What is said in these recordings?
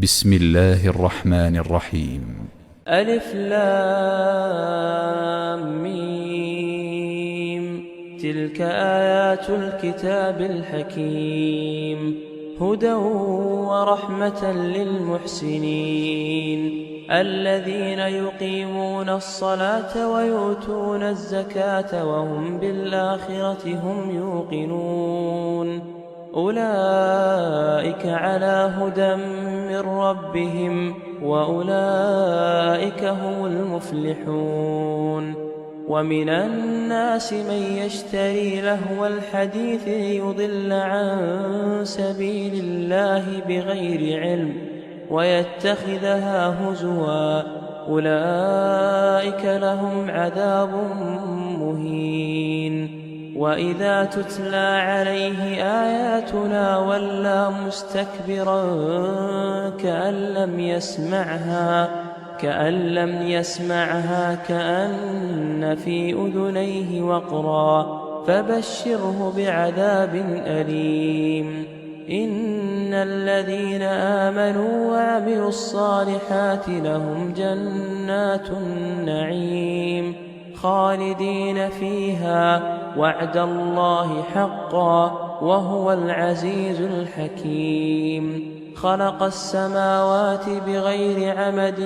بسم الله الرحمن الرحيم. ألف لام ميم. تلك آيات الكتاب الحكيم، هدى ورحمة للمحسنين الذين يقيمون الصلاة ويؤتون الزكاة وهم بالآخرة هم يوقنون. أولئك على هدى من ربهم وأولئك هم المفلحون. ومن الناس من يشتري لهو الحديث ليضل عن سبيل الله بغير علم ويتخذها هزوا، أولئك لهم عذاب مهين. وإذا تتلى عليه آياتنا ولى مستكبرا كأن لم يسمعها كأن في أذنيه وقرا، فبشره بعذاب أليم. إن الذين آمنوا وعملوا الصالحات لهم جنات النعيم خالدين فيها، وعد الله حقا وهو العزيز الحكيم. خلق السماوات بغير عمد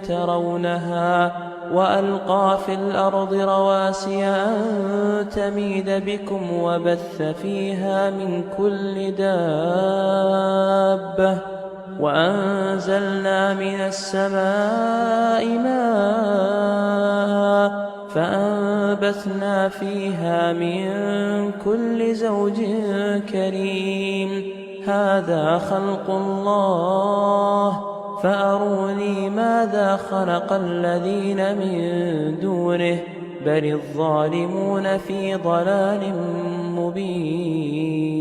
ترونها وألقى في الأرض رواسي أن تميد بكم وبث فيها من كل دابة، وأنزلنا من السماء ماء فأنبتنا فيها من كل زوج كريم. هذا خلق الله فأروني ماذا خلق الذين من دونه، بل الظالمون في ضلال مبين.